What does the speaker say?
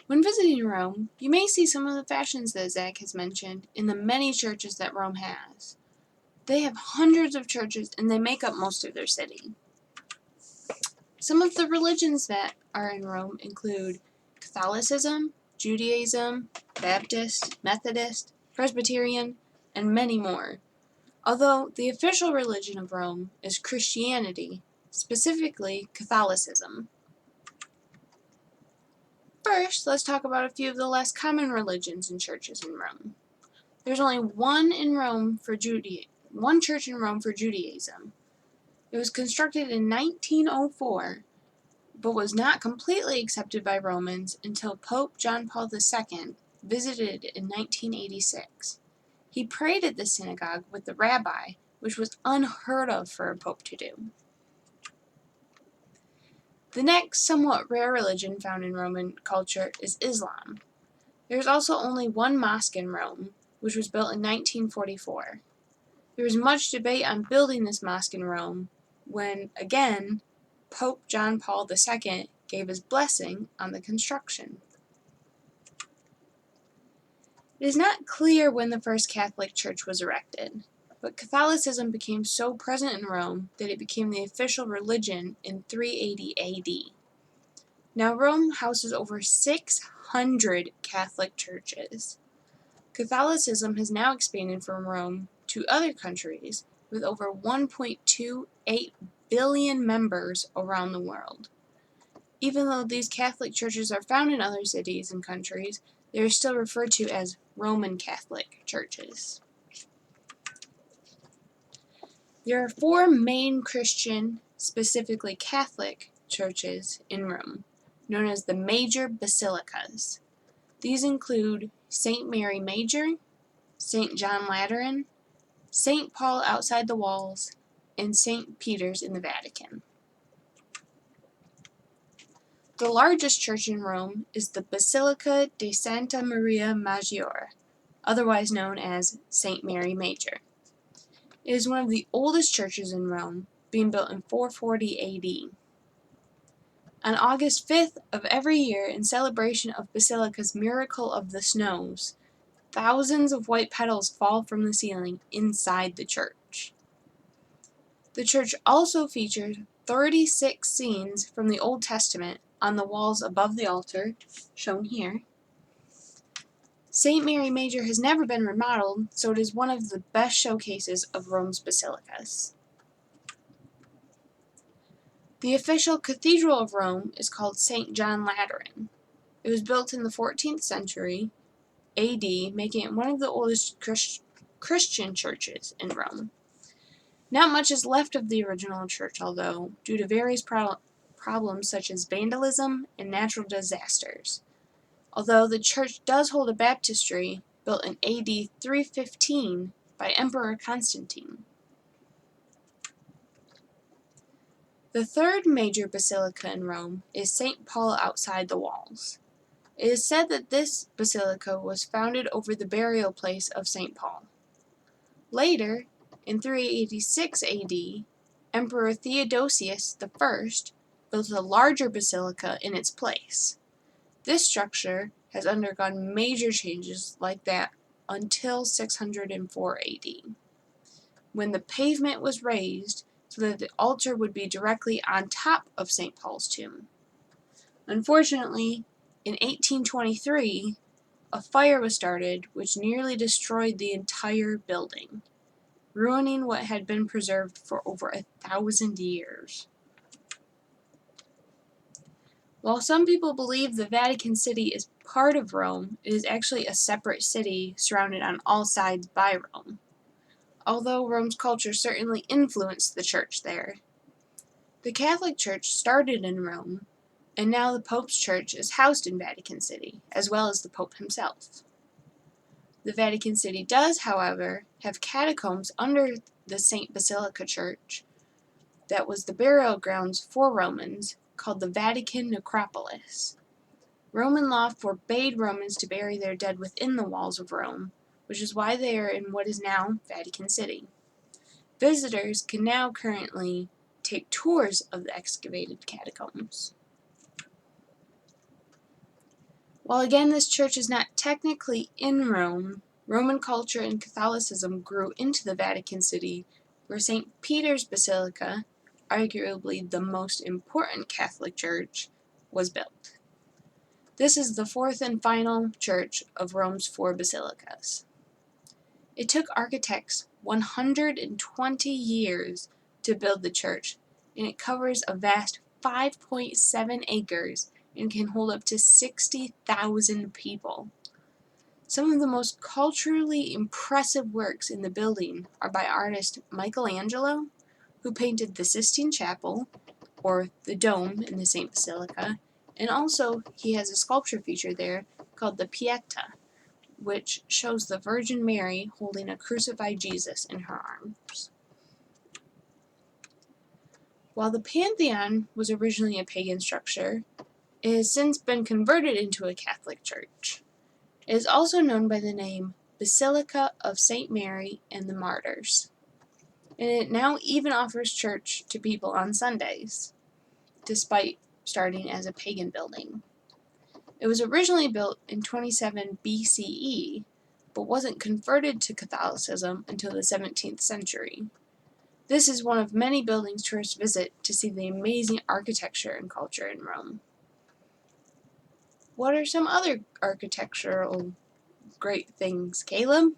When visiting Rome, you may see some of the fashions that Zach has mentioned in the many churches that Rome has. They have hundreds of churches and they make up most of their city. Some of the religions that are in Rome include Catholicism, Judaism, Baptist, Methodist, Presbyterian, and many more. Although the official religion of Rome is Christianity, specifically Catholicism. First, let's talk about a few of the less common religions and churches in Rome. There's only one church in Rome for Judaism. It was constructed in 1904, but was not completely accepted by Romans until Pope John Paul II visited in 1986. He prayed at the synagogue with the rabbi, which was unheard of for a pope to do. The next somewhat rare religion found in Roman culture is Islam. There is also only one mosque in Rome, which was built in 1944. There was much debate on building this mosque in Rome when, again, Pope John Paul II gave his blessing on the construction. It is not clear when the first Catholic church was erected, but Catholicism became so present in Rome that it became the official religion in 380 AD. Now Rome houses over 600 Catholic churches. Catholicism has now expanded from Rome to other countries with over 1.28 billion members around the world. Even though these Catholic churches are found in other cities and countries, they are still referred to as Roman Catholic churches. There are four main Christian, specifically Catholic, churches in Rome, known as the major basilicas. These include St. Mary Major, St. John Lateran, St. Paul outside the walls, and St. Peter's in the Vatican. The largest church in Rome is the Basilica di Santa Maria Maggiore, otherwise known as St. Mary Major. It is one of the oldest churches in Rome, being built in 440 AD. On August 5th of every year, in celebration of Basilica's Miracle of the Snows, thousands of white petals fall from the ceiling inside the church. The church also features 36 scenes from the Old Testament on the walls above the altar, shown here. St. Mary Major has never been remodeled, so it is one of the best showcases of Rome's basilicas. The official cathedral of Rome is called St. John Lateran. It was built in the 14th century AD, making it one of the oldest Christian churches in Rome. Not much is left of the original church, although, due to various problems such as vandalism and natural disasters. Although the church does hold a baptistry built in AD 315 by Emperor Constantine. The third major basilica in Rome is St. Paul outside the walls. It is said that this basilica was founded over the burial place of St. Paul. Later, in 386 AD, Emperor Theodosius I built a larger basilica in its place. This structure has undergone major changes like that until 604 AD, when the pavement was raised so that the altar would be directly on top of St. Paul's tomb. Unfortunately, in 1823, a fire was started which nearly destroyed the entire building, ruining what had been preserved for over 1,000 years. While some people believe the Vatican City is part of Rome, it is actually a separate city surrounded on all sides by Rome, although Rome's culture certainly influenced the church there. The Catholic Church started in Rome, and now the Pope's Church is housed in Vatican City, as well as the Pope himself. The Vatican City does, however, have catacombs under the St. Basilica Church that was the burial grounds for Romans, called the Vatican Necropolis. Roman law forbade Romans to bury their dead within the walls of Rome, which is why they are in what is now Vatican City. Visitors can now currently take tours of the excavated catacombs. While again this church is not technically in Rome, Roman culture and Catholicism grew into the Vatican City, where St. Peter's Basilica, arguably the most important Catholic church, was built. This is the fourth and final church of Rome's 4 basilicas. It took architects 120 years to build the church, and it covers a vast 5.7 acres and can hold up to 60,000 people. Some of the most culturally impressive works in the building are by artist Michelangelo, who painted the Sistine Chapel, or the dome in the St. Basilica, and also he has a sculpture feature there called the Pieta, which shows the Virgin Mary holding a crucified Jesus in her arms. While the Pantheon was originally a pagan structure, it has since been converted into a Catholic church. It is also known by the name Basilica of St. Mary and the Martyrs, and it now even offers church to people on Sundays, despite starting as a pagan building. It was originally built in 27 BCE, but wasn't converted to Catholicism until the 17th century. This is one of many buildings tourists visit to see the amazing architecture and culture in Rome. What are some other architectural great things, Caleb?